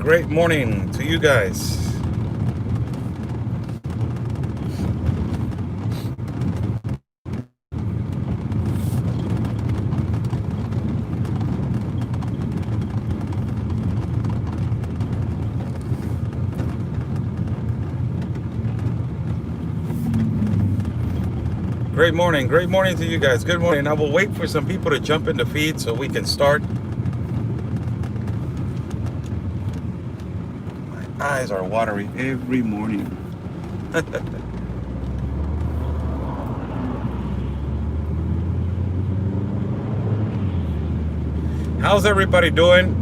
Great morning to you guys. Great morning to you guys. Good morning. I will wait for some people to jump in the feed so we can start. My eyes are watery every morning. How's everybody doing?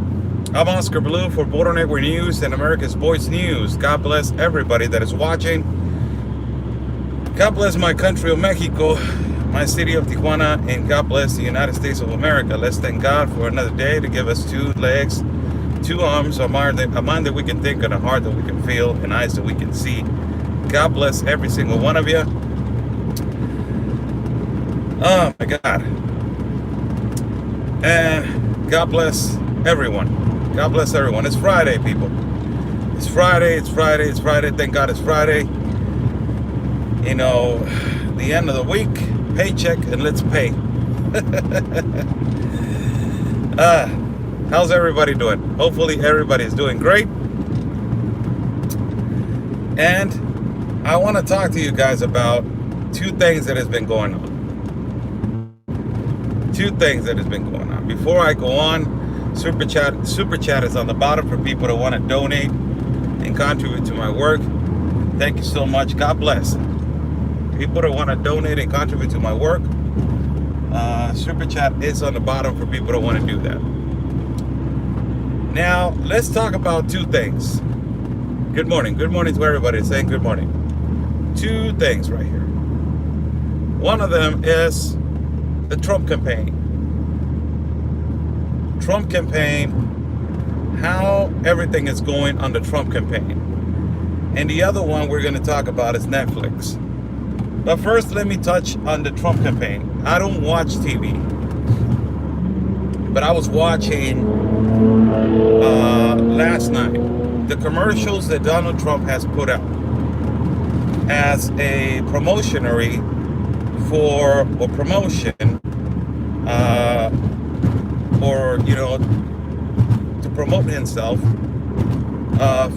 I'm Oscar Blue for Border Network News and America's Voice News. God bless everybody that is watching. God bless my country of Mexico, my city of Tijuana, and God bless the United States of America. Let's thank God for another day to give us 2 legs, 2 arms, a mind that we can think, and a heart that we can feel, and eyes that we can see. God bless every single one of you. Oh my God. And God bless everyone. God bless everyone. It's Friday, people. It's Friday. Thank God it's Friday. You know, the end of the week, paycheck, and let's pay. How's everybody doing? Hopefully everybody's doing great. And I want to talk to you guys about 2 things that has been going on. 2 things that has been going on. Before I go on, Super Chat is on the bottom for people that want to donate and contribute to my work. Thank you so much. God bless. People that want to donate and contribute to my work, Super Chat is on the bottom for people that want to do that. Now, let's talk about 2 things. Good morning. Good morning to everybody saying good morning. 2 things right here. One of them is the Trump campaign. Trump campaign, how everything is going on the Trump campaign. And the other one we're going to talk about is Netflix. But first, let me touch on the Trump campaign. I don't watch TV, but I was watching last night the commercials that Donald Trump has put out as a promotion to promote himself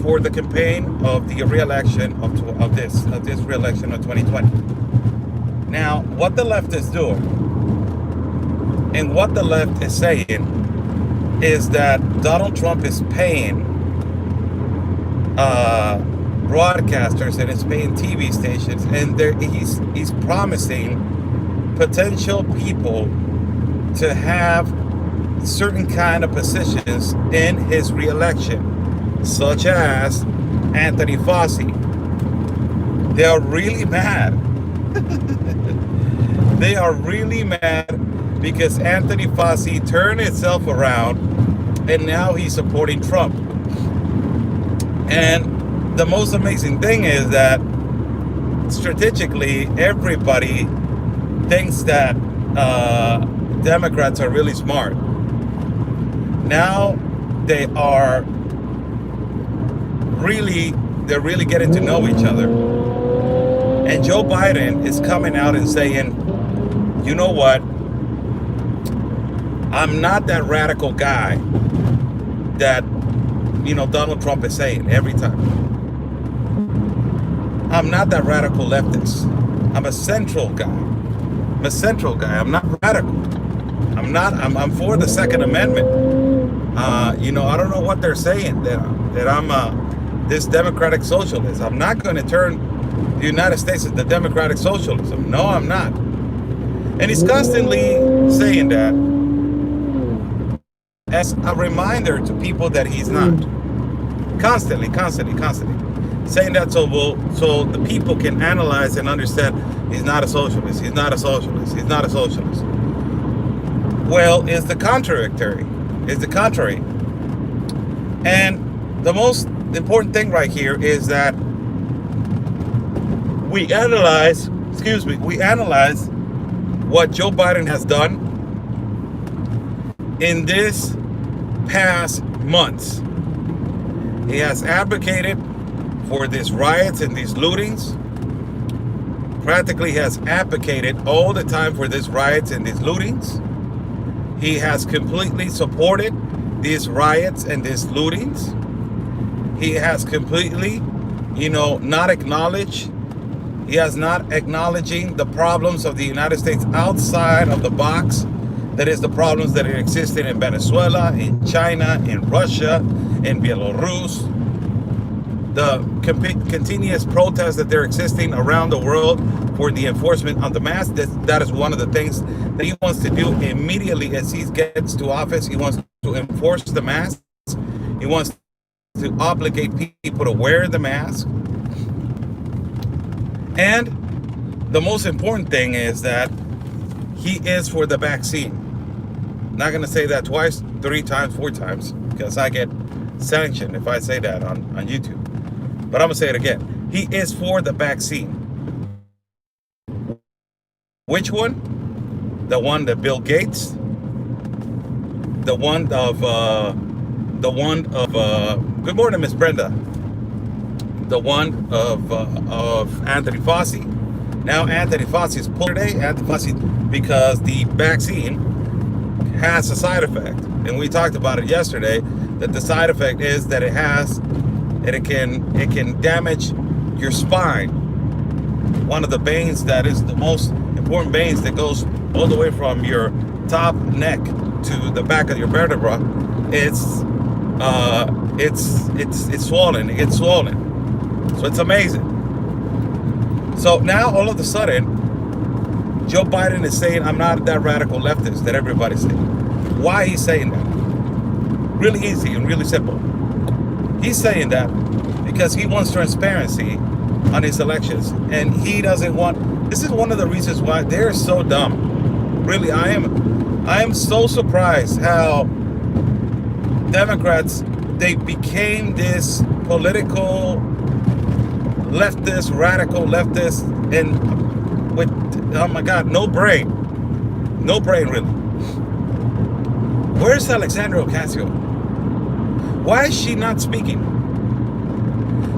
for the campaign of the re-election of this re-election of 2020. Now, what the left is doing and what the left is saying is that Donald Trump is paying broadcasters and is paying TV stations, and he's promising potential people to have certain kind of positions in his re-election, such as Anthony Fauci. They are really mad. They are really mad because Anthony Fauci turned itself around and now he's supporting Trump. And the most amazing thing is that strategically everybody thinks that Democrats are really smart. Now they're really getting to know each other. And Joe Biden is coming out and saying, you know what? I'm not that radical guy that, Donald Trump is saying every time. I'm not that radical leftist. I'm a central guy. I'm not radical. I'm for the Second Amendment. I don't know what they're saying, that I'm this democratic socialist. I'm not going to turn the United States into democratic socialism. No, I'm not. And he's constantly saying that as a reminder to people that he's not. Constantly saying that so the people can analyze and understand he's not a socialist. Well, it's the contrary. And the most important thing right here is that we analyze what Joe Biden has done in this past months. He has advocated for these riots and these lootings. Practically has advocated all the time for these riots and these lootings. He has completely supported these riots and these lootings. He has completely, not acknowledged. He has not acknowledging the problems of the United States outside of the box. That is the problems that are existing in Venezuela, in China, in Russia, in Belarus. The continuous protests that they're existing around the world for the enforcement of the mask. That is one of the things that he wants to do immediately as he gets to office. He wants to enforce the mask. He wants to obligate people to wear the mask. And the most important thing is that he is for the vaccine. Not going to say that twice, 3 times, 4 times, because I get sanctioned if I say that on YouTube. But I'm going to say it again. He is for the vaccine. Which one? The one that Bill Gates, the one of good morning, Miss Brenda. The one of Anthony Fauci. Now Anthony Fauci is pulled today. Anthony Fauci, because the vaccine has a side effect, and we talked about it yesterday. That the side effect is that it can damage your spine. One of the veins that is the most important veins that goes all the way from your top neck to the back of your vertebra. It's swollen. It gets swollen. So it's amazing. So now all of a sudden, Joe Biden is saying, I'm not that radical leftist that everybody's saying. Why he's saying that? Really easy and really simple. He's saying that because he wants transparency on his elections. And he doesn't want, this is one of the reasons why they're so dumb. Really, I am so surprised how Democrats, they became this political leftist, radical leftist, and with, oh my God, no brain really. Where's Alexandria Ocasio? Why is she not speaking?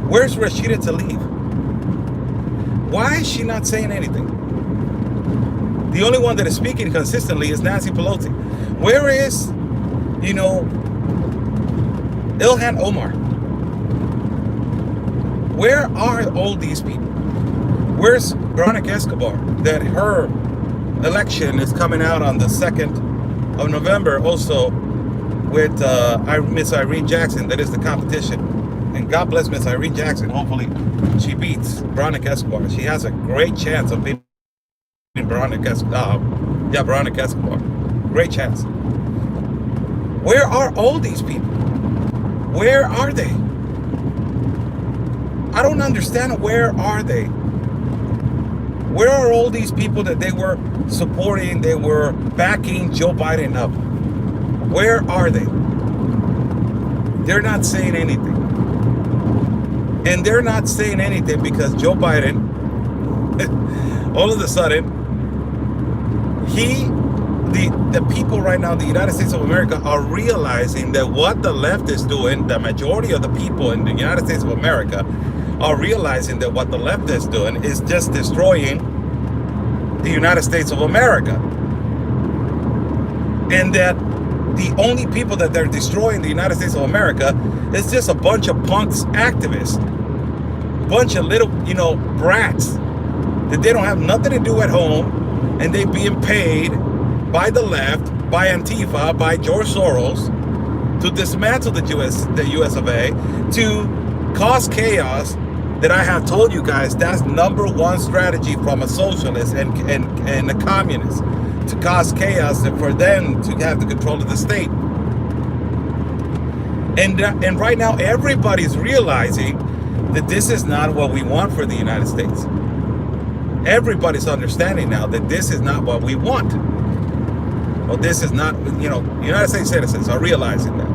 Where's Rashida Tlaib? Why is she not saying anything? The only one that is speaking consistently is Nancy Pelosi. Where is, Ilhan Omar? Where are all these people? Where's Veronica Escobar? That her election is coming out on the 2nd of November, also with Miss Irene Jackson. That is the competition. And God bless Miss Irene Jackson. Hopefully she beats Veronica Escobar. She has a great chance of beating Veronica Escobar. Great chance. Where are all these people? Where are they? I don't understand. Where are they? Where are all these people that they were supporting, they were backing Joe Biden up? Where are they? They're not saying anything. And they're not saying anything because Joe Biden, all of a sudden, the people right now in the United States of America are realizing that what the left is doing, the majority of the people in the United States of America are realizing that what the left is doing is just destroying the United States of America. And that the only people that they're destroying the United States of America is just a bunch of punks activists. Bunch of little, brats that they don't have nothing to do at home, and they being paid by the left, by Antifa, by George Soros to dismantle the US of A, to cause chaos. That I have told you guys, that's #1 strategy from a socialist and a communist, to cause chaos and for them to have the control of the state. And right now everybody's realizing that this is not what we want for the United States. Everybody's understanding now that this is not what we want. Well, this is not, United States citizens are realizing that.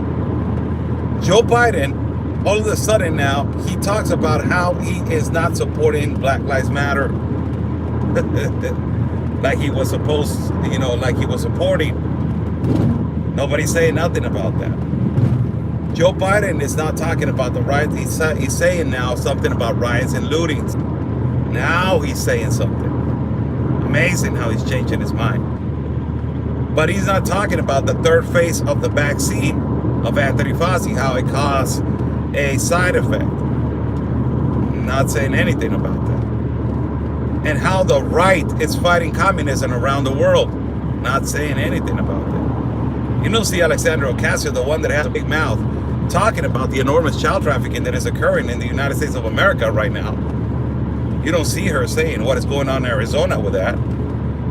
Joe Biden, all of a sudden now, he talks about how he is not supporting Black Lives Matter. Like he was supposed, like he was supporting. Nobody's saying nothing about that. Joe Biden is not talking about the riots. He's saying now something about riots and lootings. Now he's saying something. Amazing how he's changing his mind. But he's not talking about the third phase of the vaccine of Anthony Fauci, how it caused a side effect. Not saying anything about that. And how the right is fighting communism around the world. Not saying anything about that. You don't see Alexandra Ocasio, the one that has a big mouth, talking about the enormous child trafficking that is occurring in the United States of America right now. You don't see her saying what is going on in Arizona with that.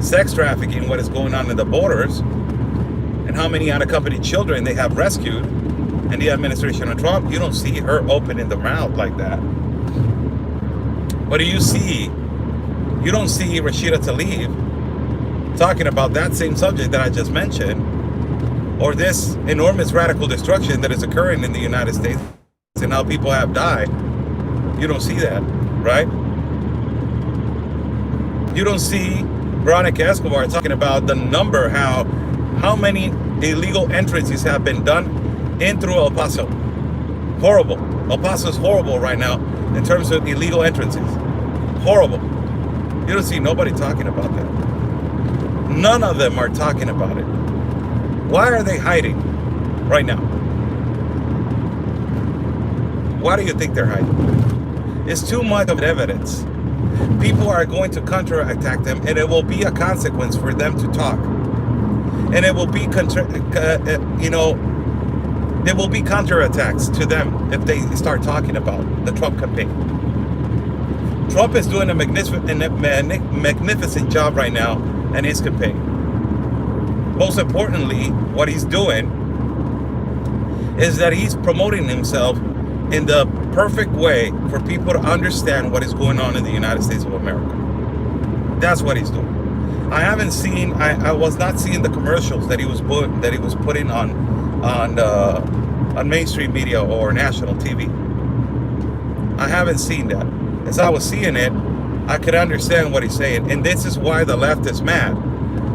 Sex trafficking, what is going on in the borders, and how many unaccompanied children they have rescued in the administration of Trump. You don't see her opening the mouth like that. What do you see? You don't see Rashida Tlaib talking about that same subject that I just mentioned, or this enormous radical destruction that is occurring in the United States and how people have died. You don't see that, right? You don't see Veronica Escobar talking about the number, how many illegal entrances have been done in through El Paso. Horrible. El Paso is horrible right now in terms of illegal entrances. Horrible. You don't see nobody talking about that. None of them are talking about it. Why are they hiding right now? Why do you think they're hiding? It's too much of evidence. People are going to counterattack them, and it will be a consequence for them to talk. And it will be, there will be counterattacks to them if they start talking about the Trump campaign. Trump is doing a magnificent job right now in his campaign. Most importantly, what he's doing is that he's promoting himself in the perfect way for people to understand what is going on in the United States of America. That's what he's doing. I was not seeing the commercials that he was putting on mainstream media or national TV. I haven't seen that. As I was seeing it, I could understand what he's saying. And this is why the left is mad.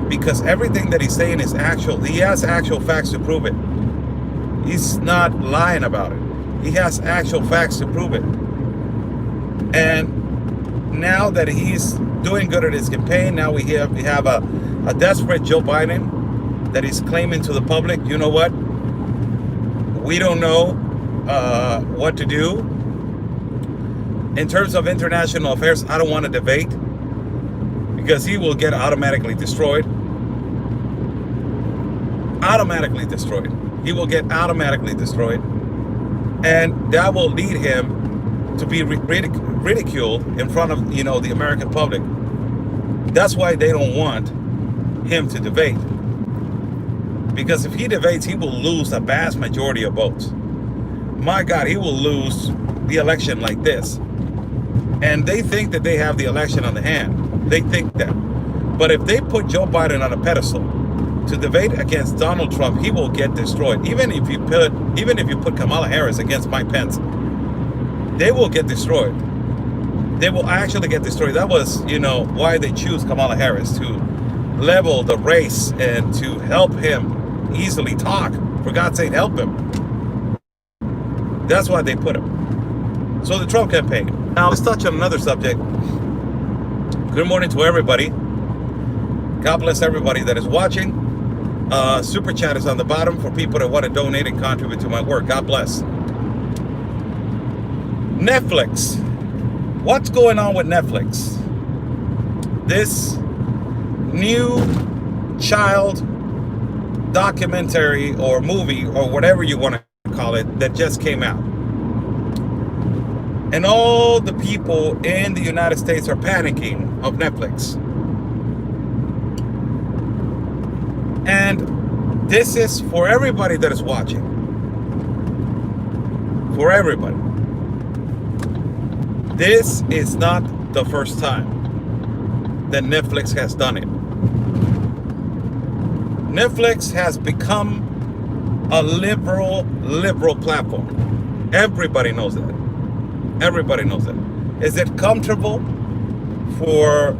Because everything that he's saying is actual. He has actual facts to prove it. He's not lying about it. He has actual facts to prove it. And now that he's doing good at his campaign, now we have a desperate Joe Biden that is claiming to the public, you know what? We don't know what to do. In terms of international affairs, I don't want to debate because he will get automatically destroyed. Automatically destroyed. He will get automatically destroyed. And that will lead him to be ridiculed in front of, the American public. That's why they don't want him to debate. Because if he debates, he will lose a vast majority of votes. My God, he will lose the election like this. And they think that they have the election on the hand. They think that. But if they put Joe Biden on a pedestal to debate against Donald Trump, he will get destroyed. Even if you put Kamala Harris against Mike Pence, they will get destroyed. They will actually get destroyed. That was, why they choose Kamala Harris, to level the race and to help him easily talk. For God's sake, help him. That's why they put him. So the Trump campaign. Now let's touch on another subject. Good morning to everybody. God bless everybody that is watching. Super chat is on the bottom for people that want to donate and contribute to my work. God bless. Netflix. What's going on with Netflix? This new child documentary or movie or whatever you want to call it that just came out. And all the people in the United States are panicking of Netflix. And this is for everybody that is watching. For everybody. This is not the first time that Netflix has done it. Netflix has become a liberal platform. Everybody knows that. Everybody knows that. Is it comfortable for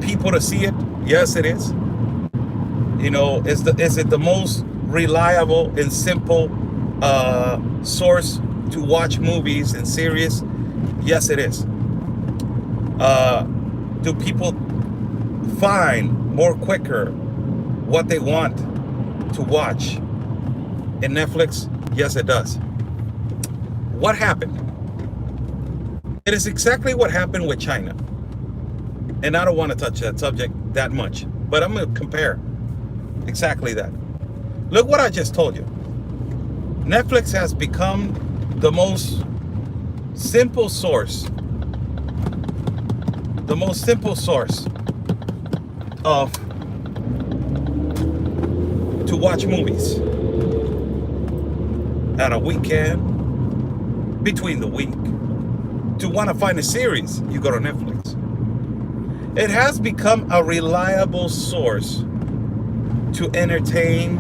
people to see it? Yes, it is. Is it the most reliable and simple source to watch movies and series? Yes, it is. Do people find more quicker what they want to watch in Netflix? Yes, it does. What happened? It is exactly what happened with China. And I don't want to touch that subject that much, but I'm going to compare exactly that. Look what I just told you. Netflix has become the most simple source of to watch movies at a weekend, between the week. To want to find a series, you go to Netflix. It has become a reliable source to entertain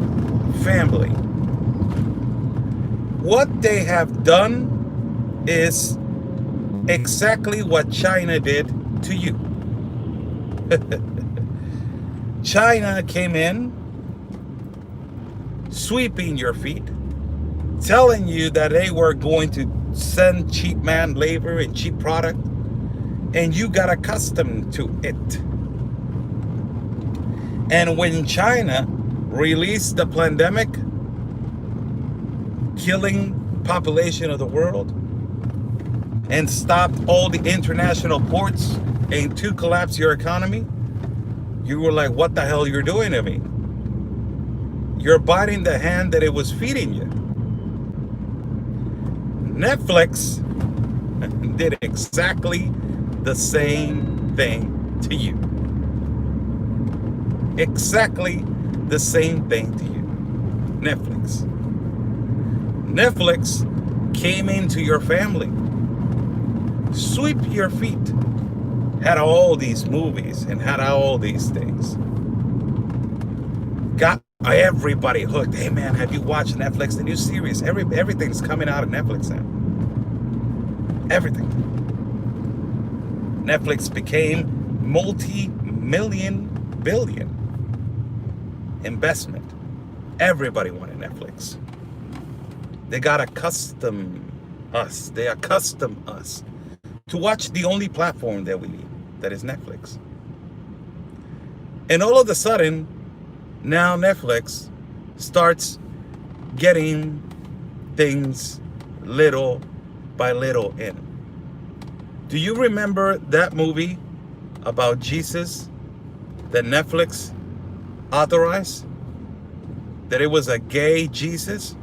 family. What they have done is exactly what China did to you. China came in, sweeping your feet, telling you that they were going to send cheap man labor and cheap product, and you got accustomed to it. And when China released the pandemic, killing population of the world, and stopped all the international ports and to collapse your economy, you were like, what the hell you're doing to me? You're biting the hand that it was feeding you. Netflix did exactly the same thing to you. Exactly the same thing to you. Netflix came into your family, sweep your feet, had all these movies and had all these things. Got everybody hooked. Hey man, have you watched Netflix, the new series? Everything's coming out of Netflix now. Everything. Netflix became multi-million, billion investment. Everybody wanted Netflix. They got accustomed us to watch the only platform that we need, that is Netflix. And all of a sudden, now Netflix starts getting things little by little in. Do you remember that movie about Jesus that Netflix authorized? That it was a gay Jesus?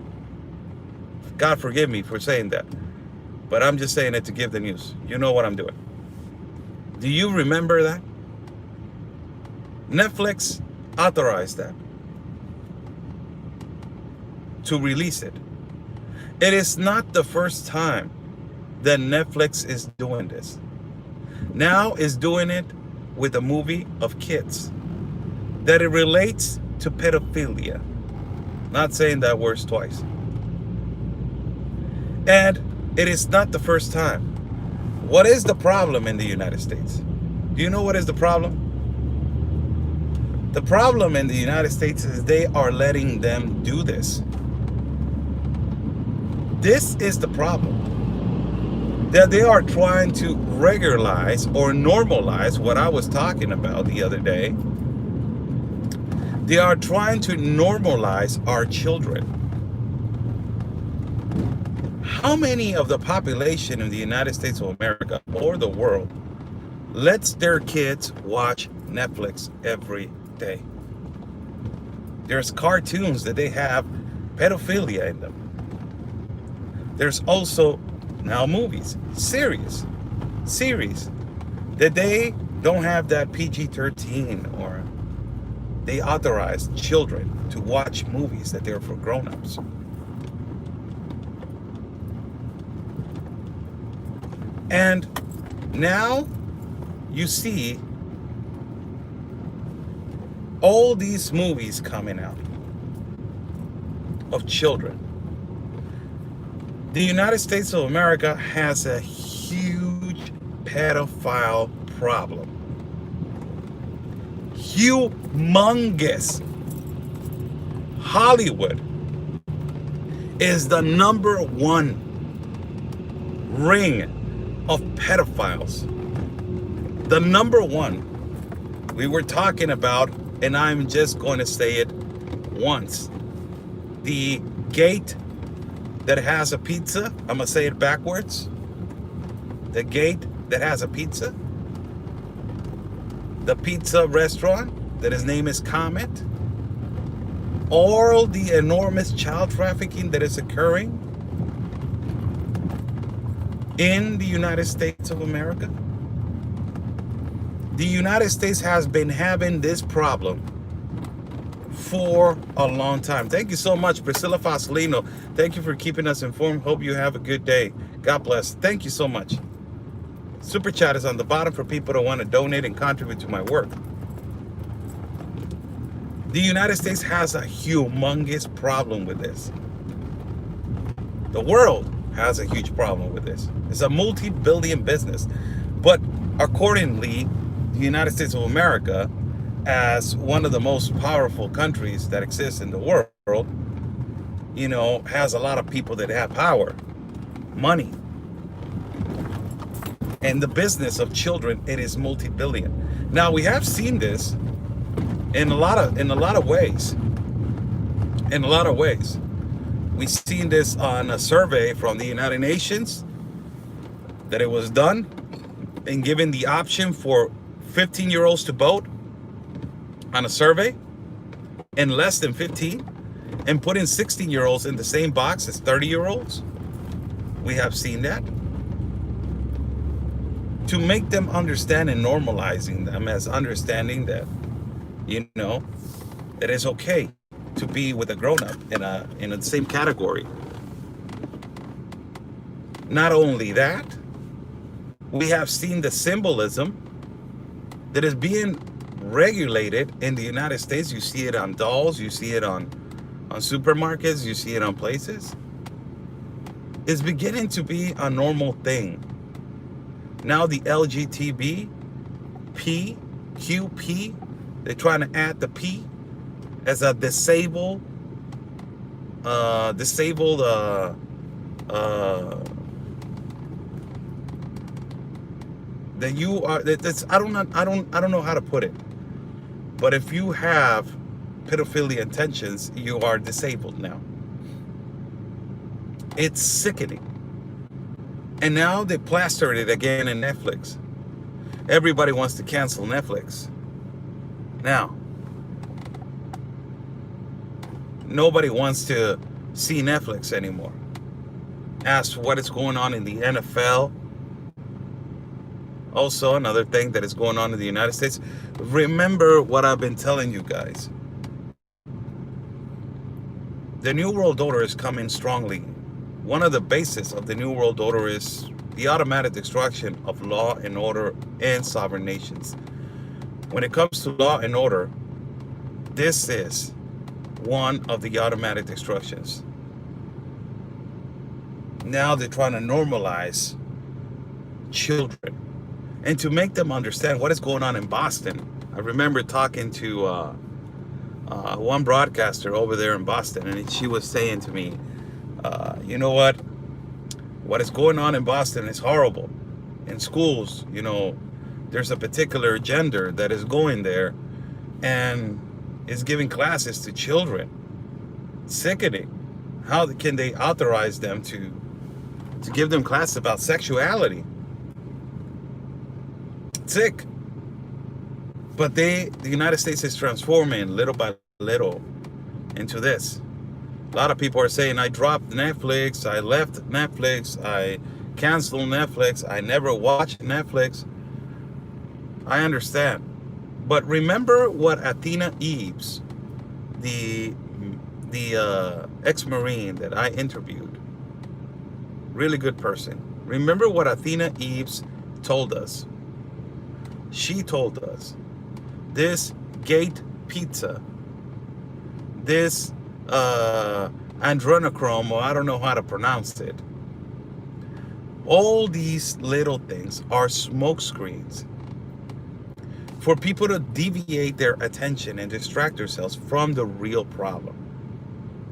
God forgive me for saying that, but I'm just saying it to give the news. You know what I'm doing. Do you remember that? Netflix authorized that to release it. It is not the first time that Netflix is doing this. Now is doing it with a movie of kids that it relates to pedophilia. Not saying that word twice. And it is not the first time. What is the problem in the United States? Do you know what is the problem? The problem in the United States is they are letting them do this. This is the problem. That they are trying to regularize or normalize what I was talking about the other day. They are trying to normalize our children. How many of the population in the United States of America or the world lets their kids watch Netflix every day? There's cartoons that they have pedophilia in them. There's also now movies, series that they don't have that PG-13, or they authorize children to watch movies that they're for grown-ups. And now you see all these movies coming out of children. The United States of America has a huge pedophile problem. Humongous. Hollywood is the number one ring of pedophiles. The number one. We were talking about, and I'm just going to say it once, the gate that has a pizza. I'm going to say it backwards. The gate that has a pizza. The pizza restaurant that his name is Comet. All the enormous child trafficking that is occurring in the United States of America. The United States has been having this problem for a long time. Thank you so much, Priscilla Fasolino. Thank you for keeping us informed. Hope you have a good day. God bless. Thank you so much. Super chat is on the bottom for people that want to donate and contribute to my work. The United States has a humongous problem with this. The world has a huge problem with this. It's a multi-billion business. But accordingly, the United States of America, as one of the most powerful countries that exists in the world, you know, has a lot of people that have power, money. And the business of children, it is multi-billion. Now, we have seen this in a lot of ways. In a lot of ways. We've seen this on a survey from the United Nations that it was done and given the option for 15-year-olds to vote on a survey and less than 15, and putting 16-year-olds in the same box as 30-year-olds. We have seen that. To make them understand and normalizing them as understanding that, you know, it is okay to be with a grown-up in the same category. Not only that, we have seen the symbolism that is being regulated in the United States. You see it on dolls, you see it on supermarkets, you see it on places. It's beginning to be a normal thing. Now the LGTB, QP, they're trying to add the P as a disabled that you are, that's, I don't know how to put it, but if you have pedophilia intentions, you are disabled now. It's sickening. And now they plastered it again in Netflix. Everybody wants to cancel Netflix. Now, nobody wants to see Netflix anymore. As for what is going on in the NFL, also another thing that is going on in the United States, remember what I've been telling you guys. The New World Order is coming strongly. One of the bases of the New World Order is the automatic destruction of law and order in sovereign nations. When it comes to law and order, this is one of the automatic destructions. Now they're trying to normalize children and to make them understand what is going on in Boston. I remember talking to one broadcaster over there in Boston, and she was saying to me, you know what is going on in Boston is horrible. In schools, you know, there's a particular gender that is going there and is giving classes to children. Sickening. How can they authorize them to give them classes about sexuality? Sick. But the United States is transforming little by little into this. A lot of people are saying, I dropped Netflix, I left Netflix, I canceled Netflix, I never watched Netflix. I understand. But remember what Athena Eves, the ex-Marine that I interviewed, really good person. Remember what Athena Eves told us. She told us, this Gate Pizza, this adrenochrome, or I don't know how to pronounce it. All these little things are smoke screens for people to deviate their attention and distract themselves from the real problem.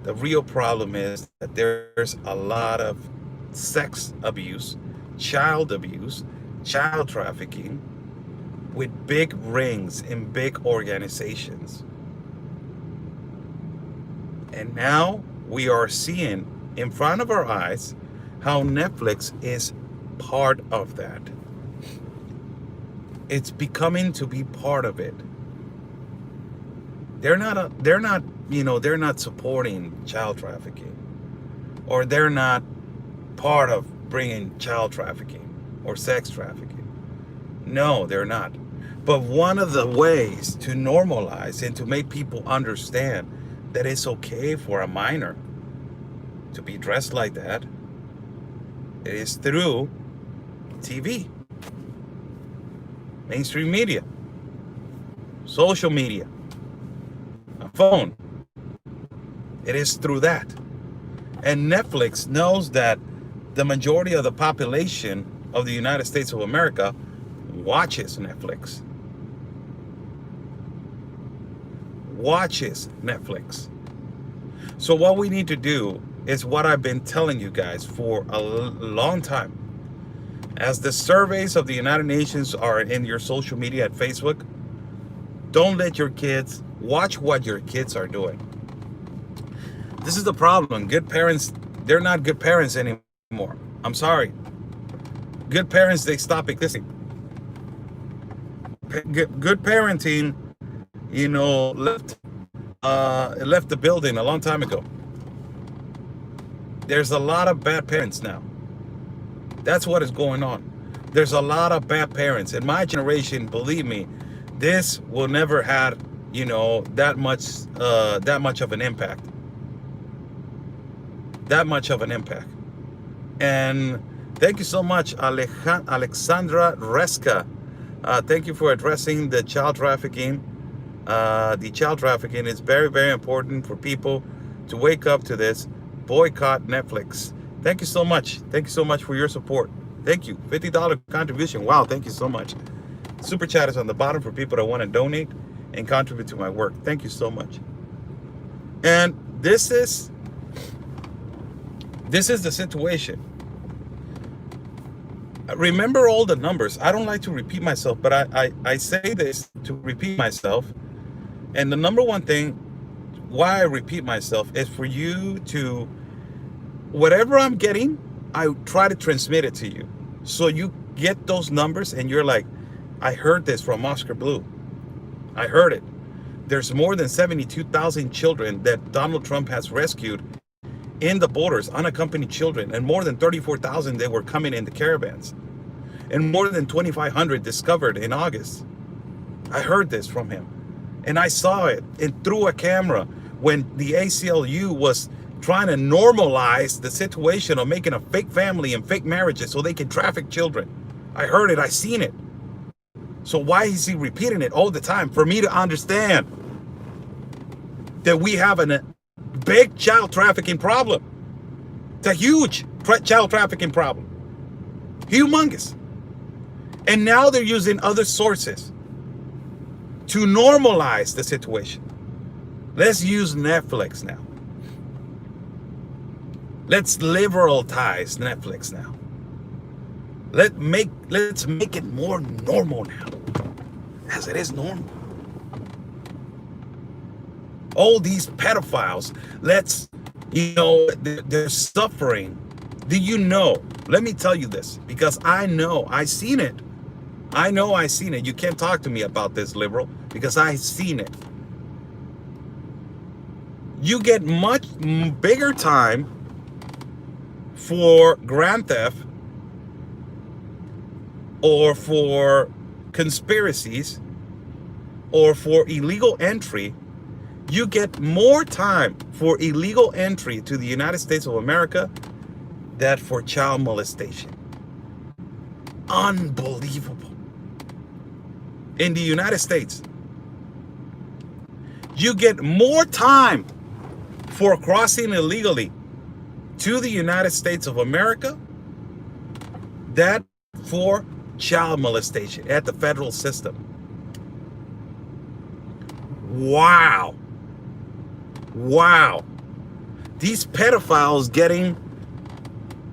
The real problem is that there's a lot of sex abuse, child trafficking with big rings in big organizations. And now we are seeing in front of our eyes how Netflix is part of that. It's becoming to be part of it. They're not supporting child trafficking, or they're not part of bringing child trafficking or sex trafficking. No, they're not. But one of the ways to normalize and to make people understand that it's okay for a minor to be dressed like that is through TV, mainstream media, social media, a phone. It is through that. And Netflix knows that the majority of the population of the United States of America watches Netflix. So what we need to do is what I've been telling you guys for a long time. As the surveys of the United Nations are in your social media at Facebook, don't let your kids watch what your kids are doing. This is the problem. Good parents, they're not good parents anymore. I'm sorry. Good parents, they stop existing. Good parenting, left the building a long time ago. There's a lot of bad parents now. That's what is going on. There's a lot of bad parents. In my generation, believe me, this will never have, that much of an impact. That much of an impact. And thank you so much, Alexandra Reska. Thank you for addressing the child trafficking. The child trafficking is very, very important for people to wake up to this. Boycott Netflix. Thank you so much. Thank you so much for your support. Thank you. $50 contribution. Wow, thank you so much. Super chat is on the bottom for people that want to donate and contribute to my work. Thank you so much. And this is the situation. Remember all the numbers. I don't like to repeat myself, but I say this to repeat myself. And the number one thing why I repeat myself is for you to, whatever I'm getting, I try to transmit it to you. So you get those numbers and you're like, I heard this from Oscar Blue. I heard it. There's more than 72,000 children that Donald Trump has rescued in the borders, unaccompanied children, and more than 34,000 that were coming in the caravans, and more than 2,500 discovered in August. I heard this from him, and I saw it and through a camera when the ACLU was trying to normalize the situation of making a fake family and fake marriages so they can traffic children. I heard it, I seen it. So why is he repeating it all the time? For me to understand that we have a big child trafficking problem. It's a huge child trafficking problem. Humongous. And now they're using other sources to normalize the situation. Let's use Netflix now. Let's liberalize Netflix now. Let's make it more normal now, as it is normal. All these pedophiles, they're suffering. Do you know? Let me tell you this, because I seen it. You can't talk to me about this, liberal, because I seen it. You get much bigger time for grand theft or for conspiracies or for illegal entry. You get more time for illegal entry to the United States of America than for child molestation. Unbelievable. In the United States, you get more time for crossing illegally to the United States of America than for child molestation at the federal system. Wow. These pedophiles getting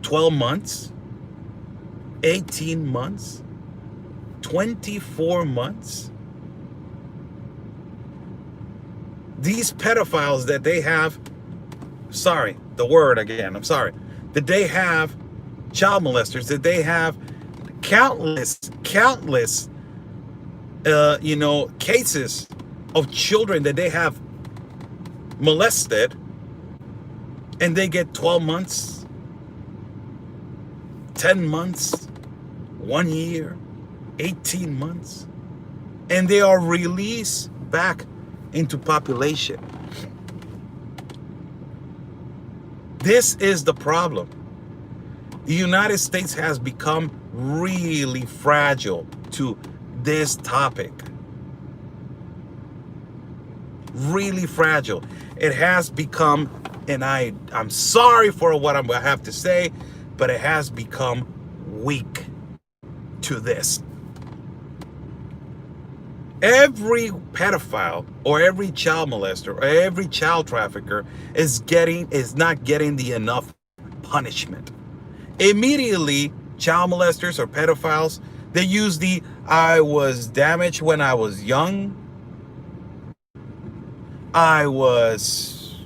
12 months, 18 months, 24 months. These pedophiles that they have, sorry, the word again, I'm sorry, that they have child molesters, that they have countless, cases of children that they have molested, and they get 12 months, 10 months, 1 year, 18 months, and they are released back into population. This is the problem. The United States has become really fragile to this topic. Really fragile. It has become, and I'm sorry for what I have to say, but it has become weak to this. Every pedophile or every child molester or every child trafficker is not getting the enough punishment. Immediately, child molesters or pedophiles, they use the "I was damaged when I was young, I was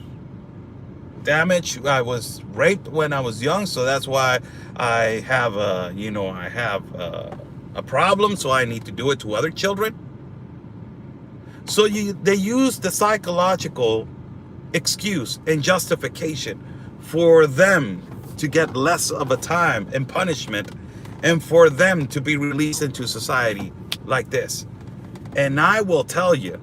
damaged, I was raped when I was young, so that's why I have a problem, so I need to do it to other children." So they use the psychological excuse and justification for them to get less of a time and punishment, and for them to be released into society like this. And I will tell you,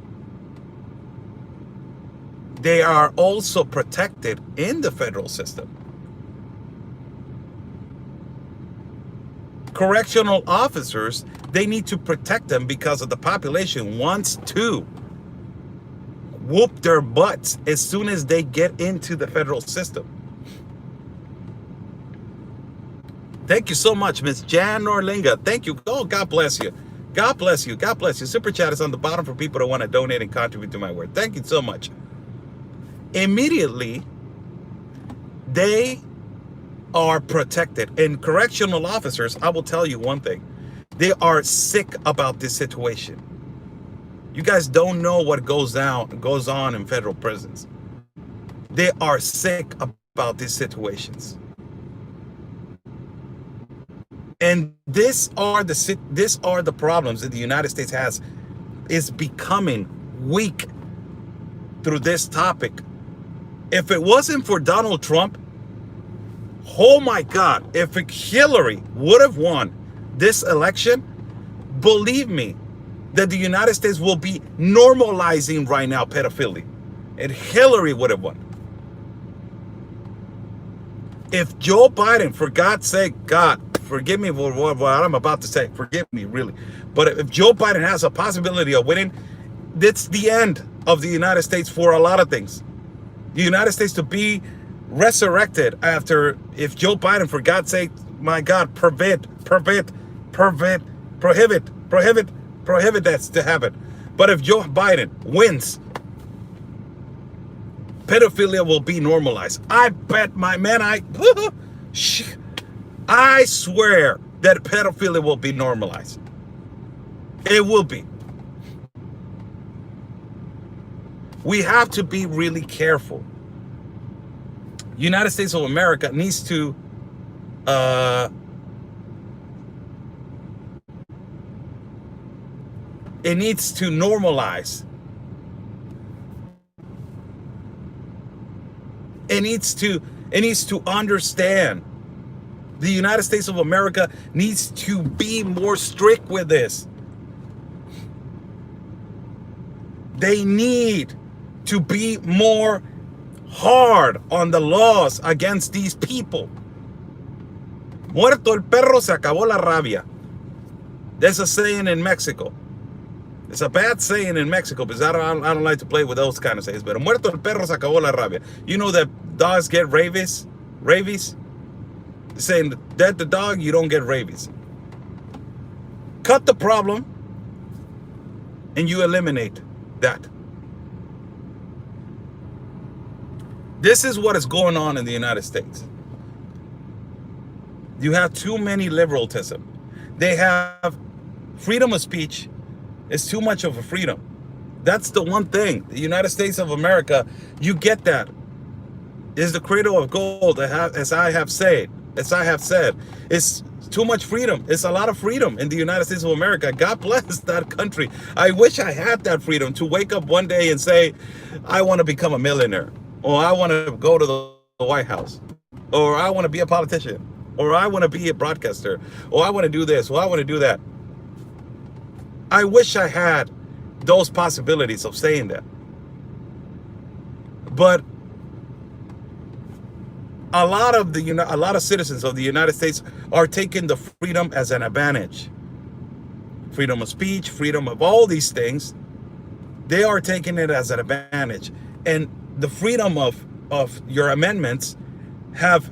they are also protected in the federal system. Correctional officers, they need to protect them because of the population wants to whoop their butts as soon as they get into the federal system. Thank you so much, Miss Jan Norlinga. Thank you. Oh, God bless you. God bless you. God bless you. Super chat is on the bottom for people that want to donate and contribute to my work. Thank you so much. Immediately, they are protected. And correctional officers, I will tell you one thing. They are sick about this situation. You guys don't know what goes on in federal prisons. They are sick about these situations. And these are the problems that the United States is becoming weak through this topic. If it wasn't for Donald Trump, oh my God, if Hillary would have won this election, believe me, that the United States will be normalizing right now pedophilia. And Hillary would have won. If Joe Biden, for God's sake, God, forgive me for what I'm about to say, forgive me, really. But if Joe Biden has a possibility of winning, that's the end of the United States for a lot of things. The United States to be resurrected after, if Joe Biden, for God's sake, my God, prohibit that to happen. But if Joe Biden wins, pedophilia will be normalized. I bet my man, I swear that pedophilia will be normalized. It will be. We have to be really careful. United States of America needs to it needs to normalize. It needs to understand. The United States of America needs to be more strict with this. They need to be more hard on the laws against these people. Muerto el perro, se acabó la rabia. There's a saying in Mexico. It's a bad saying in Mexico because I don't like to play with those kind of sayings. But muerto el perro, se acabó la rabia. You know that dogs get rabies? Saying that the dog, you don't get rabies. Cut the problem and you eliminate that. This is what is going on in the United States. You have too many liberalism. They have freedom of speech is too much of a freedom. That's the one thing. The United States of America, you get that. Is the cradle of gold, as I have said. It's too much freedom. It's a lot of freedom in the United States of America. God bless that country. I wish I had that freedom to wake up one day and say, I want to become a millionaire, or I want to go to the White House, or I want to be a politician, or I want to be a broadcaster, or I want to do this, or I want to do that. I wish I had those possibilities of saying that. But a lot of citizens of the United States are taking the freedom as an advantage. Freedom of speech, freedom of all these things, they are taking it as an advantage. And the freedom of your amendments have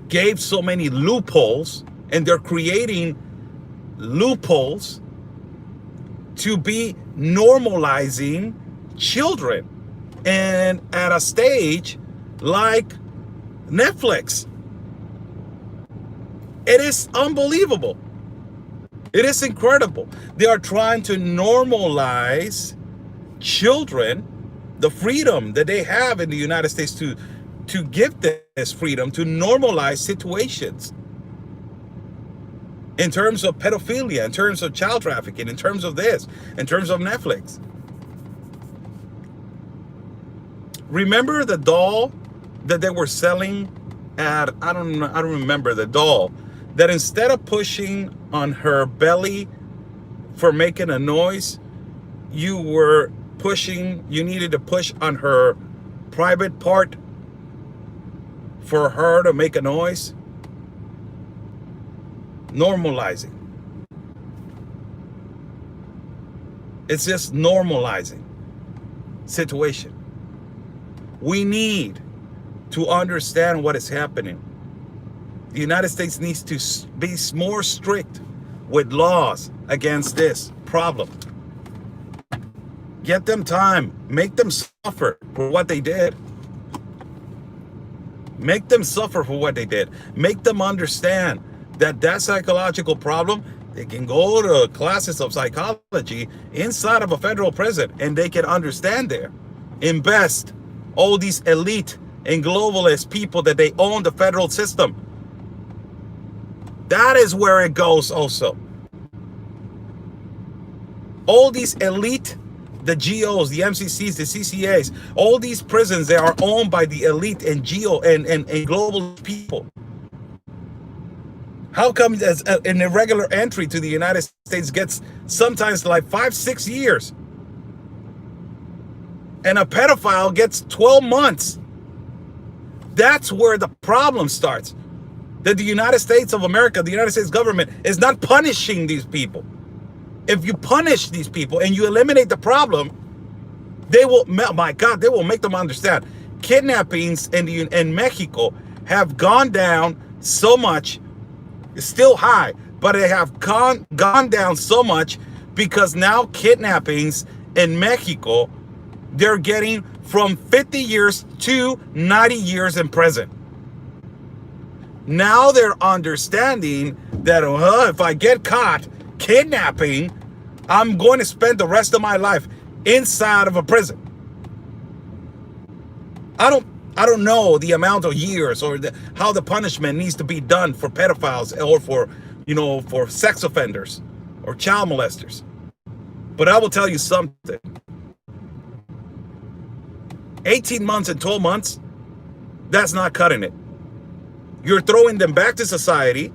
gave so many loopholes, and they're creating loopholes to be normalizing children, and at a stage like Netflix. It is unbelievable. It is incredible. They are trying to normalize children, the freedom that they have in the United States, to give this freedom to normalize situations in terms of pedophilia, in terms of child trafficking, in terms of this, in terms of Netflix. Remember the doll that they were selling at, I don't remember the doll, that instead of pushing on her belly for making a noise, you needed to push on her private part for her to make a noise. Normalizing. It's just normalizing situation. We need to understand what is happening. The United States needs to be more strict with laws against this problem. Get them time. Make them suffer for what they did. Make them suffer for what they did. Make them understand that psychological problem, they can go to classes of psychology inside of a federal prison, and they can understand there. Invest all these elite and globalist people that they own the federal system. That is where it goes also. All these elite, the GOs, the MCCs, the CCAs, all these prisons, they are owned by the elite and GO and global people. How come as an irregular entry to the United States gets sometimes like 5-6 years? And a pedophile gets 12 months. That's where the problem starts. That the United States of America, the United States government, is not punishing these people. If you punish these people and you eliminate the problem, they will, my God, they will make them understand. Kidnappings in Mexico have gone down so much. It's still high, but they have gone down so much because now kidnappings in Mexico, they're getting from 50 years to 90 years in prison. Now they're understanding that if I get caught kidnapping, I'm going to spend the rest of my life inside of a prison. I don't know the amount of years or how the punishment needs to be done for pedophiles or for sex offenders or child molesters. But I will tell you something. 18 months and 12 months, that's not cutting it. You're throwing them back to society.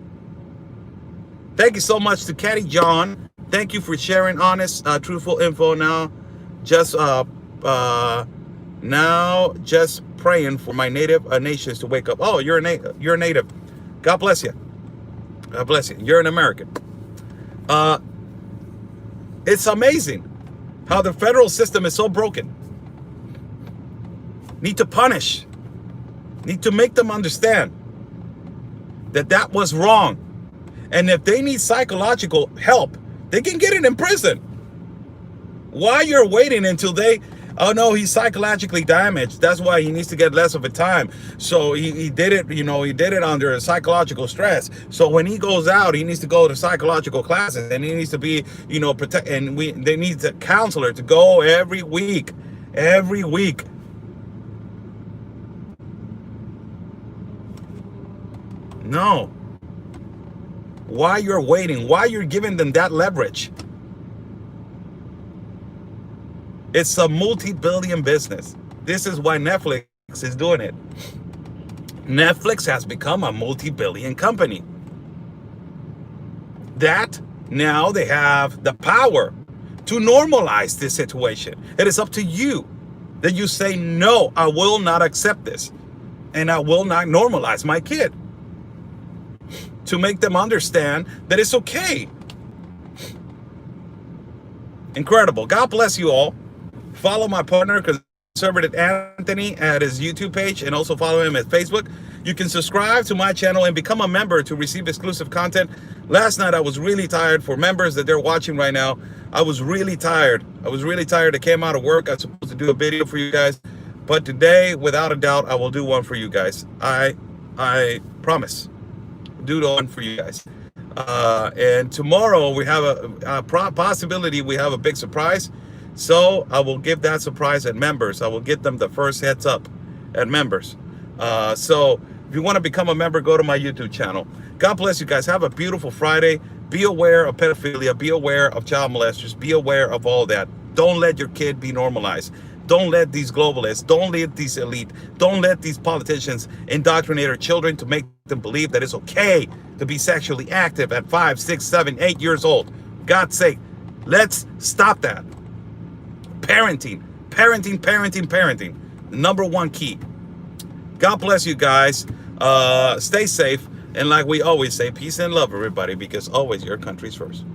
Thank you so much to Caddy John. Thank you for sharing honest, truthful info. Now just praying for my native nations to wake up. Oh, you're a native. God bless you. God bless you. You're an American. It's amazing how the federal system is so broken. Need to punish. Need to make them understand that was wrong. And if they need psychological help, they can get it in prison. Why you're waiting until they Oh no, he's psychologically damaged. That's why he needs to get less of a time. So he did it, he did it under psychological stress. So when he goes out, he needs to go to psychological classes, and he needs to be, protect. And they need a counselor to go every week, every week. No. Why you're waiting? Why you're giving them that leverage? It's a multi-billion business. This is why Netflix is doing it. Netflix has become a multi-billion company. That now they have the power to normalize this situation. It is up to you that you say, no, I will not accept this. And I will not normalize my kid. To make them understand that it's okay. Incredible. God bless you all. Follow my partner, Conservative Anthony, at his YouTube page, and also follow him at Facebook. You can subscribe to my channel and become a member to receive exclusive content. Last night I was really tired. For members that they're watching right now, I was really tired. I came out of work. I was supposed to do a video for you guys, but today, without a doubt, I will do one for you guys. I promise. Do the one for you guys. And tomorrow we have a possibility we have a big surprise. So I will give that surprise at members. I will get them the first heads up at members. So if you want to become a member, go to my YouTube channel. God bless you guys. Have a beautiful Friday. Be aware of pedophilia. Be aware of child molesters. Be aware of all that. Don't let your kid be normalized. Don't let these globalists, don't let these elite, don't let these politicians indoctrinate our children to make them believe that it's okay to be sexually active at 5, 6, 7, 8 years old. God's sake, let's stop that. Parenting. The number one key. God bless you guys. Stay safe. And like we always say, peace and love, everybody, because always your country's first.